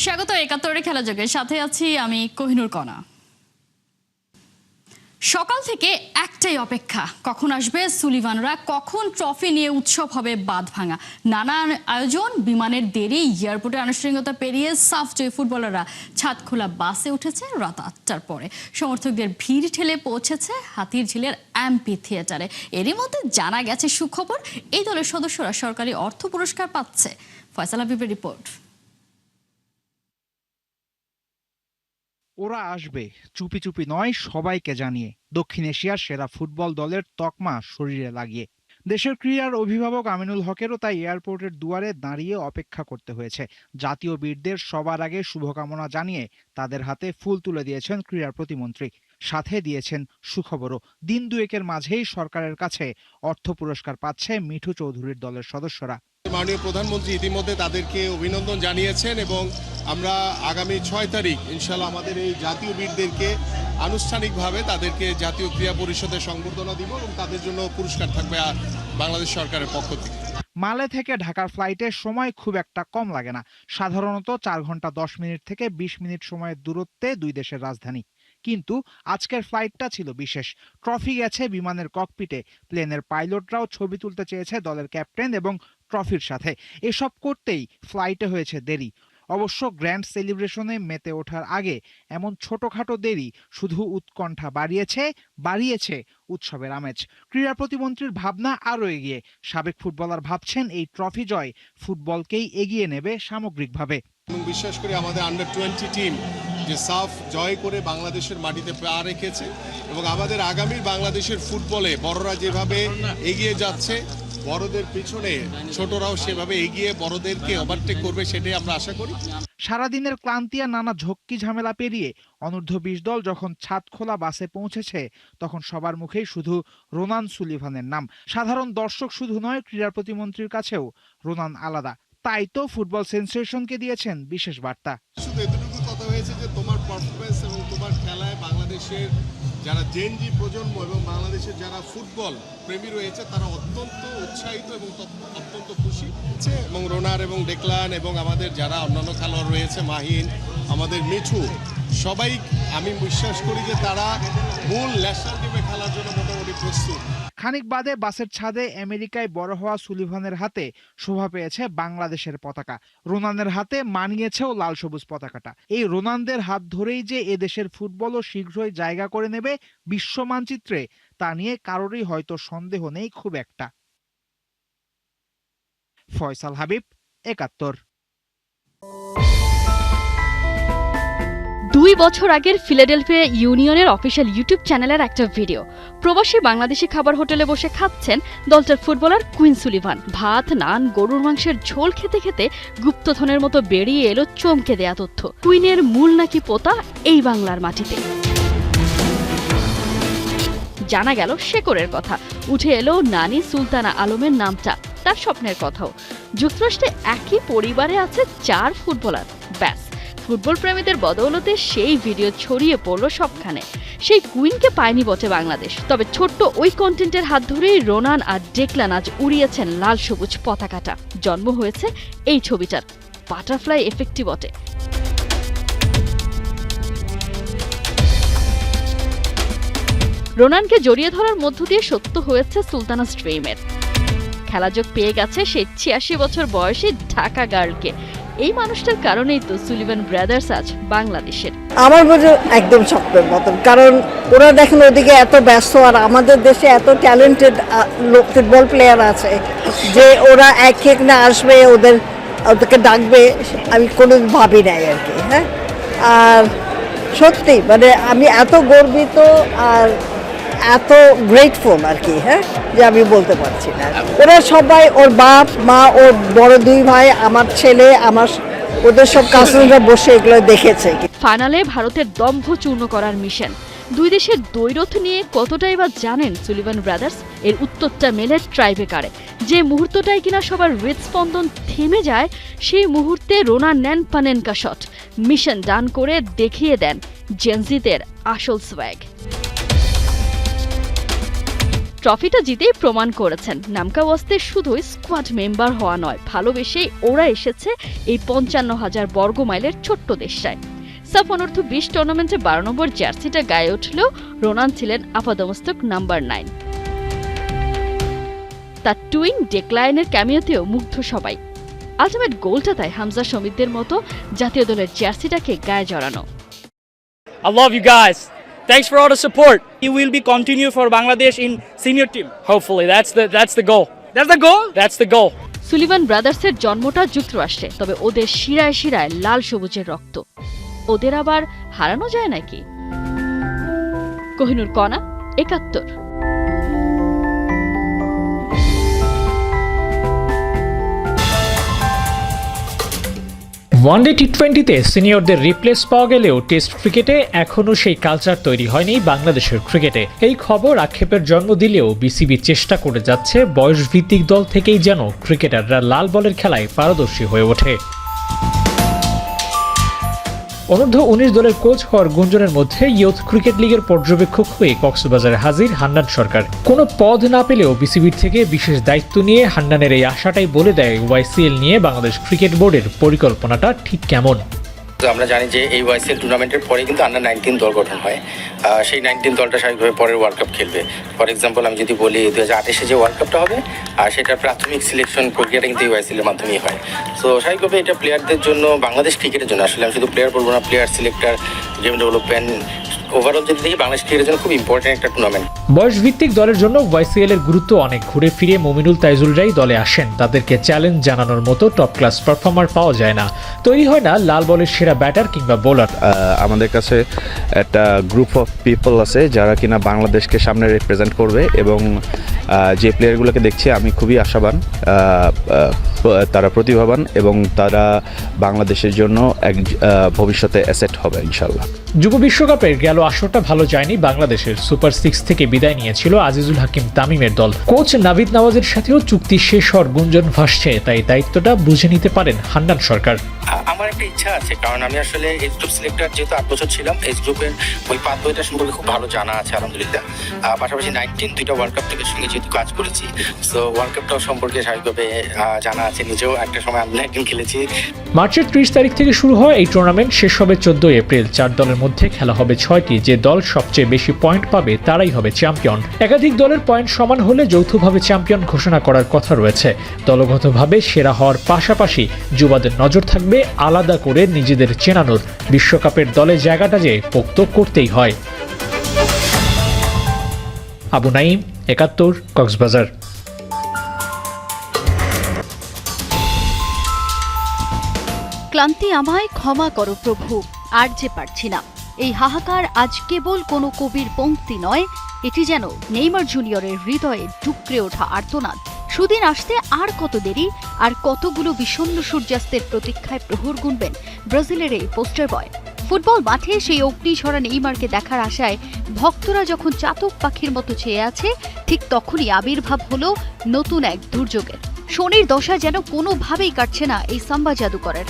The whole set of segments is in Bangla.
স্বাগত একাত্তরের খেলা যোগে, সাথে আছি আমি কোহিনুর কণা। সকাল থেকে একটাই অপেক্ষা, কখন আসবে সুলিভানরা, কখন ট্রফি নিয়ে উৎসব হবে বাঁধ ভাঙা। নানান আয়োজন, বিমানের দেরি, এয়ারপোর্টে আনুষ্ঠানিকতা পেরিয়ে সাফ জয়ী ফুটবলাররা ছাদ খোলা বাসে উঠেছে রাত 8টার পরে। সমর্থকদের ভিড় ঠেলে পৌঁছেছে হাতিরঝিলের অ্যাম্পি থিয়েটারে। এরই মধ্যে জানা গেছে সুখবর, এই দলের সদস্যরা সরকারি অর্থ পুরস্কার পাচ্ছে। ফয়সাল হাবিবের রিপোর্ট। ওরা আসবে চুপি চুপি নয়, সবাইকে জানিয়ে। দক্ষিণ এশিয়ার সেরা ফুটবল দলের তকমা শরীরে লাগিয়ে। দেশের ক্রীড়ার অভিভাবক আমিনুল হকেরও তাই এয়ারপোর্টের দুয়ারে দাঁড়িয়ে অপেক্ষা করতে হয়েছে। জাতীয় বীরদের সবার আগে শুভকামনা জানিয়ে তাদের হাতে ফুল তুলে দিয়েছেন ক্রীড়া প্রতিমন্ত্রী। সাথে দিয়েছেন সুখবরও, দিন দুয়েকের মাঝেই সরকারের কাছে অর্থ পুরস্কার পাচ্ছে মিঠু চৌধুরীর দলের সদস্যরা। মাননীয় প্রধানমন্ত্রী ইতিমধ্যে তাদেরকে অভিনন্দন জানিয়েছেন এবং আমরা আগামী 6 তারিখ ইনশাল্লাহ আমাদের এই জাতীয় বীরদেরকে আনুষ্ঠানিকভাবে তাদেরকে জাতীয় ক্রীড়া পরিষদে সংবর্ধনা দিব এবং তাদের জন্য পুরস্কার থাকবে বাংলাদেশ সরকারের পক্ষ থেকে। মালে থেকে ঢাকার ফ্লাইটের সময় খুব একটা কম লাগে না। সাধারণত 4 ঘন্টা 10 মিনিট থেকে 20 মিনিট সময়ের দূরত্বে দুই দেশের রাজধানী। কিন্তু আজকের ফ্লাইটটা ছিল বিশেষ। ট্রফি গেছে বিমানের ককপিটে, প্লেনের পাইলটরাও ছবি তুলতে চেয়েছে দলের ক্যাপ্টেন এবং ট্রফির সাথে। এসব করতেই ফ্লাইটে হয়েছে দেরি। অবশ্য গ্র্যান্ড সেলিব্রেশনে মেতে ওঠার আগে এমন ছোটখাটো দেরি শুধু উৎকণ্ঠা বাড়িয়েছে উৎসবের আমেজ। ক্রীড়া প্রতিমন্ত্রীর ভাবনা আরও এগিয়ে। সাবেক ফুটবলার ভাবছেন এই ট্রফি জয় ফুটবলকেই এগিয়ে নেবে সামগ্রিকভাবে। এবং বিশ্বাস করি আমাদের আন্ডার-20 টিম যে সাফ জয় করে বাংলাদেশের মাটিতে পা রেখেছে এবং আমাদের আগামীর বাংলাদেশের ফুটবলে বড়রা যেভাবে এগিয়ে যাচ্ছে, বড়দের পিছনে ছোটরাও সেভাবে এগিয়ে বড়দেরকে ওভারটেক করবে, সেটাই আমরা আশা করি। সারাদিনের ক্লান্তি আর নানা ঝক্কি ঝামেলা পেরিয়ে অনূর্ধ্ব-20 দল যখন ছাদ খোলা বাসে পৌঁছেছে, তখন সবার মুখেই শুধু রোনান সুলিভানের নাম। সাধারণ দর্শক শুধু নয়, ক্রীড়া প্রতিমন্ত্রীর কাছেও রোনান আলাদা। তাই তো ফুটবল সেন্সেশনকে দিয়েছেন বিশেষ বার্তা। শুধু এতটুকু কথা হয়েছে যে তোমার পারফরমেন্স এবং তোমার খেলায় বাংলাদেশের যারা জেনজি প্রজন্ম এবং বাংলাদেশের যারা ফুটবল প্রেমী রয়েছে তারা অত্যন্ত উৎসাহিত এবং অত্যন্ত খুশি হচ্ছে। এবং রোনার এবং ডেকলান এবং আমাদের যারা অন্যান্য খেলোয়াড় রয়েছে, মাহিন, আমাদের মিঠু, সবাই আমি বিশ্বাস করি যে তারা মূল ন্যাশনাল টিমে খেলার জন্য মোটামুটি প্রস্তুত। খানিক বাদে বাসের ছাদে আমেরিকায় বড় হওয়া সুলিভানের হাতে শোভা পেয়েছে বাংলাদেশের পতাকা। রোনানের হাতে মানিয়েছেও লাল সবুজ পতাকাটা। এই রোনানদের হাত ধরেই যে এদেশের ফুটবলও শীঘ্রই জায়গা করে নেবে বিশ্ব মানচিত্রে, তা নিয়ে কারোরই হয়তো সন্দেহ নেই খুব একটা। ফয়সাল হাবিব, একাত্তর। 2 বছর আগের ফিলাডেলফিয়া ইউনিয়নের অফিসিয়াল ইউটিউব চ্যানেলের একটা ভিডিও। প্রবাসী বাংলাদেশি খাবার হোটেলে বসে খাচ্ছেন দলটার ফুটবলার কুইন সুলিভান। ভাত, নান, গরুর মাংসের ঝোল খেতে খেতে গুপ্তধনের মতো বেরিয়ে এলো চমকে দেয়া তথ্য। কুইনের মূল নাকি পোতা এই বাংলার মাটিতে। জানা গেল শেকরের কথা, উঠে এলো নানি সুলতানা আলমের নামটা, তার স্বপ্নের কথাও। যুক্তরাষ্ট্রে একই পরিবারে আছে 4 ফুটবলার। ব্যাস, ফুটবল প্রেমীদের বদৌলতে সেই ভিডিও ছড়িয়ে পড়ল সবখানে। সেই কুইনকে পায়নি বটে বাংলাদেশ, তবে ছোট্ট ওই কন্টেন্টের হাত ধরেই রোনান আর ডেকলান আজ উড়িয়েছেন লাল সবুজ পতাকাটা। জন্ম হয়েছে এই ছবিটার, বাটারফ্লাই এফেক্টই বটে। রোনানকে জড়িয়ে ধরার মধ্য দিয়ে সত্য হয়েছে সুলতানাস ড্রিমের। খেলাযোগ পেয়ে গেছে সেই 86 বছর বয়সী ঢাকা গার্লকে। এই মানুষটার কারণেই তো সুলিভান ব্রাদার্স আজ বাংলাদেশের। আমার বোঝা একদম স্বপ্নের মতন, কারণ ওরা দেখেন ওদিকে এত ব্যস্ত আর আমাদের দেশে এত ট্যালেন্টেড ফুটবল প্লেয়ার আছে যে ওরা এক না আসবে, ওদেরকে ডাকবে, আমি কোনো ভাবি নাই আর কি। হ্যাঁ, আর সত্যি মানে আমি এত গর্বিত আর এত গ্রেটফুল আর কি, হ্যাঁ, যে আমি বলতে পারছি না। ওরা সবাই, ওর বাপ মা, ওর বড় 2 ভাই, আমার ছেলে, ওদের সব কাজিনরা বসে এগুলো দেখেছে। ফাইনালে ভারতের দম্ভ চূর্ণ করার মিশন। 2 দেশের দ্বৈরথ নিয়ে কতটাই বা জানেন সুলিভান ব্রাদার্স? এর উত্তরটা মেলে ট্রাইবেকারে। যে মুহূর্তটাই কিনা সবার হৃদস্পন্দন থেমে যায়, সেই মুহূর্তে রোনা নেন পানেনকা শট। মিশন ডান করে দেখিয়ে দেন জেনজিদের আসল সোয়াগ। ট্রফিটা জিতেই প্রমাণ করেছেন নামকা ওয়াস্তে শুধুই স্কোয়াড মেম্বার হওয়া নয়, ভালোবেসেই ওরা এসেছে এই 55,000 বর্গ মাইলের ছোট্ট দেশটায়। সাফ অনূর্ধ্ব 20 টুর্নামেন্টে 12 নম্বর জার্সিটা গায়ে উঠলেও রোনান ছিলেন আপাদমস্তক নাম্বার 9। তার টুইন ডেক্লাইনের ক্যামিওতেও মুগ্ধ সবাই। আলটিমেট গোলটা তাই হামজা শমীদদের মতো জাতীয় দলের জার্সিটাকে গায়ে জড়ানো। I love you guys. Thanks for all the support. You will be continue for Bangladesh in senior team. Hopefully, that's the goal. That's the goal. That's the goal. Sullivan ব্রাদার্সের জন্মটা যুক্তরাষ্ট্রে, তবে ওদের শিরায় শিরায় লাল সবুজের রক্ত। ওদের আবার হারানো যায় নাকি? কোহিনুর কণা, ৭১। ওয়ানডে টি20তে সিনিয়রদের রিপ্লেস পাওয়া গেলেও টেস্ট ক্রিকেটে এখনও সেই কালচার তৈরি হয়নি বাংলাদেশের ক্রিকেটে। এই খবর আক্ষেপের জন্ম দিলেও বিসিবি চেষ্টা করে যাচ্ছে বয়সভিত্তিক দল থেকেই যেন ক্রিকেটাররা লাল বলের খেলায় পারদর্শী হয়ে ওঠে। অনূর্ধ্ব 19 দলের কোচ হওয়ার গুঞ্জনের মধ্যে ইয়ুথ ক্রিকেট লিগের পর্যবেক্ষক হয়ে কক্সবাজারে হাজির হান্নান সরকার। কোনো পদ না পেলেও বিসিবির থেকে বিশেষ দায়িত্ব নিয়ে হান্নানের এই আশাটাই বলে দেয় ওয়াইসিএল নিয়ে বাংলাদেশ ক্রিকেট বোর্ডের পরিকল্পনাটা ঠিক কেমন। আমরা জানি যে এই ওয়াইসিএল টুর্নামেন্টের পরে কিন্তু আন্ডার 19 দল গঠন হয়। সেই 19 দলটা স্বাভাবিকভাবে পরের ওয়ার্ল্ড কাপ খেলবে। ফর এক্সাম্পল আমি যদি বলি 2028-এ যে ওয়ার্ল্ড কাপটা হবে, আর সেটার প্রাথমিক সিলেকশন প্রক্রিয়াটা কিন্তু এই ওয়াইসিএলের মাধ্যমেই হয়। সো স্বাভাবিকভাবে এটা প্লেয়ারদের জন্য, বাংলাদেশ ক্রিকেটের জন্য, আসলে আমি শুধু প্লেয়ার বলবো না, player selector, game development, overall যদি দেখি বাংলাদেশ ক্রিকেটের জন্য খুব ইম্পর্টেন্ট একটা টুর্নামেন্ট। বয়সভিত্তিক দলের জন্য ওয়াইসিএল এর গুরুত্ব অনেক। ঘুরে ফিরে মমিনুল তাইজুলরাই দলে আসেন। তাদেরকে চ্যালেঞ্জ জানানোর মতো টপ ক্লাস পারফর্মার পাওয়া যায় না। তৈরি হয় না লাল বলের সেরা ব্যাটার কিংবা বোলার। আমাদের কাছে একটা গ্রুপ অফ পিপল আছে যারা কিনা বাংলাদেশকে সামনে রিপ্রেজেন্ট করবে, এবং যে প্লেয়ারগুলোকে দেখছি আমি খুবই আশাবান, তারা প্রতিভাবান এবং তারা বাংলাদেশের জন্য এক ভবিষ্যতে অ্যাসেট হবে ইনশাল্লাহ। যুব বিশ্বকাপের গেল আসরটা ভালো যায়নি বাংলাদেশের। সুপার 6 থেকে বিদায় নিয়েছিল আজিজুল হাকিম তামিমের দল। কোচ নাভিদ নওয়াজের সাথেও চুক্তি শেষ হওয়ার গুঞ্জন ভাসছে, তাই দায়িত্বটা বুঝে নিতে পারেন হান্নান সরকার। আমার একটা ইচ্ছা আছে, কারণ আমি আসলে এজ গ্রুপ সিলেক্টর যেহেতু 8 বছর ছিলাম, এজ গ্রুপের ওই পাথওয়েটা সম্পর্কে খুব ভালো জানা আছে আলহামদুলিল্লাহ। পাশাপাশি 19 দুইটা ওয়ার্ল্ড কাপ থেকে সঙ্গে যেহেতু কাজ করেছি, সো ওয়ার্ল্ড কাপটাও সম্পর্কে স্বাভাবিকভাবে জানা আছে। নিজেও একটা সময় আন্ডার 19 খেলেছি। মার্চের 30 তারিখ থেকে শুরু হয় এই টুর্নামেন্ট, শেষ হবে 14 এপ্রিল। 4 দলের মধ্যে খেলা হবে 6টি। যে দল সবচেয়ে বেশি পয়েন্ট পাবে তারাই হবে চ্যাম্পিয়ন। একাধিক দলের পয়েন্ট সমান হলে যৌথভাবে চ্যাম্পিয়ন ঘোষণা করার কথা রয়েছে। দলগতভাবে সেরা হওয়ার পাশাপাশি যুবাদের নজর থাকবে আলাদা করে নিজেদের চেনানোর। বিশ্বকাপের দলে জায়গাটা যে পোক্ত করতেই হয়। আবু নাইম, ৭১, কক্সবাজার। ক্লান্তি আমায় ক্ষমা করো প্রভু, আর যে পারছি না। এই হাহাকার আজ কেবল কোনো কবির পংক্তি নয়, এটি যেন নেইমার জুনিয়রের হৃদয়ে ডুকরে ওঠা আর্তনাদ। সুদিন আসতে আর কত দেরি, আর কতগুলো বিষণ্ণ সূর্যাস্তের প্রতীক্ষায় প্রহর গুনবেন ব্রাজিলের এই পোস্টার বয়। ফুটবল মাঠে সেই অগ্নিঝরা নেইমারকে দেখার আশায় ভক্তরা যখন চাতক পাখির মতো চেয়ে আছে, ঠিক তখনই আবির্ভাব হলো নতুন এক দুর্যোগের। শনির দশা যেন কোনোভাবেই কাটছে না এই সাম্বা জাদুকরের।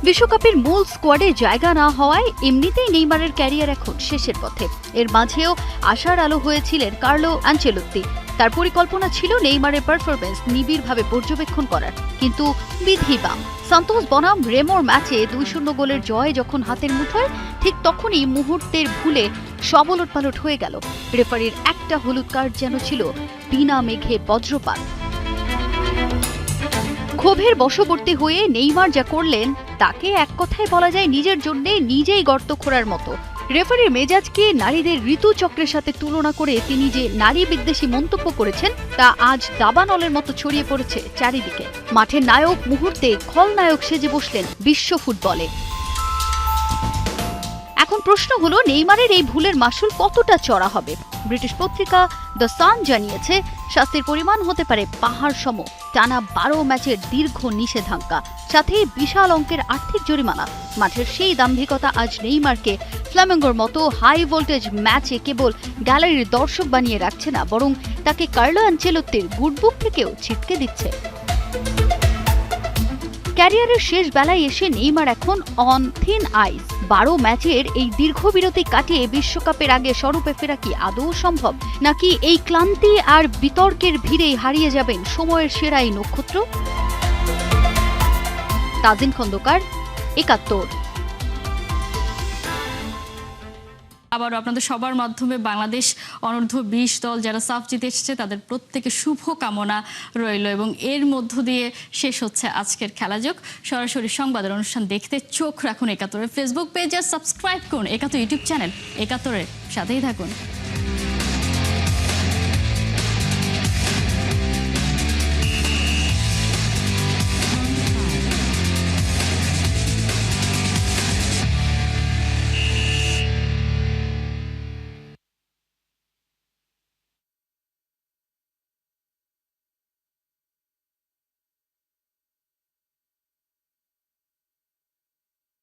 বিশ্বকাপের মূল স্কোয়াডে জায়গা না হওয়ায় এমনিতেই নেইমারের ক্যারিয়ার এখন শেষের পথে। এর মাঝেও আশার আলো হয়েছিলেন কার্লো আনচেলোত্তি। তার পরিকল্পনা ছিল নেইমারের পারফরমেন্স নিবিড়ভাবে পর্যবেক্ষণ করার, কিন্তু বিধি বাম। সান্তোস বনাম রেমোর ম্যাচে 2-0 গোলের জয় যখন হাতের মুঠোয়, ঠিক তখনই মুহূর্তের ভুলে সব ওলটপালট হয়ে গেল। রেফারির একটা হলুদ কার্ড যেন ছিল বিনা মেঘে বজ্রপাত। ক্ষোভের বশবর্তী হয়ে নেইমার যা করলেন তাকে এক কথায় বলা যায় নিজের জন্য নিজেই গর্ত খোঁড়ার মতো। রেফারির মেজাজকে নারীদের ঋতুচক্রের সাথে তুলনা করে তিনি যে নারী বিদ্বেষী মন্তব্য করেছেন তা আজ দাবানলের মতো ছড়িয়ে পড়েছে চারিদিকে। মাঠের নায়ক মুহূর্তে খলনায়ক সেজে বসলেন বিশ্ব ফুটবলে। এখন প্রশ্ন হলো, নেইমারের এই ভুলের মাসুল কতটা চড়া হবে? ব্রিটিশ পত্রিকা দ্য সান জানিয়েছে, শাস্তির পরিমাণ হতে পারে পাহাড় সম। টানা 12 ম্যাচের দীর্ঘ নিষেধাজ্ঞা, সাথে বিশাল অঙ্কের আর্থিক জরিমানা। মাঠের সেই দাম্ভিকতা আজ নেইমারকে ফ্ল্যামেঙ্গোর মতো হাই ভোল্টেজ ম্যাচে কেবল গ্যালারির দর্শক বানিয়ে রাখছে না, বরং তাকে কার্লো আনচেলোত্তির গুডবুক থেকেও ছিটকে দিচ্ছে। ক্যারিয়ারের শেষ বেলায় এসে নেইমার এখন অন থিন আইস। 12 ম্যাচের এই দীর্ঘ বিরতি কাটিয়ে বিশ্বকাপের আগে স্বরূপে ফেরা কি আদৌ সম্ভব, নাকি এই ক্লান্তি আর বিতর্কের ভিড়েই হারিয়ে যাবেন সময়ের সেরা এই নক্ষত্র? তাজিন খন্দকার, ৭১। আবারও আপনাদের সবার মাধ্যমে বাংলাদেশ অনূর্ধ্ব 20 দল যারা সাফ জিতে এসেছে তাদের প্রত্যেকে শুভ কামনা রইল, এবং এর মধ্য দিয়ে শেষ হচ্ছে আজকের খেলাযোগ। সরাসরি সংবাদের অনুষ্ঠান দেখতে চোখ রাখুন ৭১-এর ফেসবুক পেজ আর সাবস্ক্রাইব করুন ৭১ ইউটিউব চ্যানেল। ৭১-এর সাথেই থাকুন।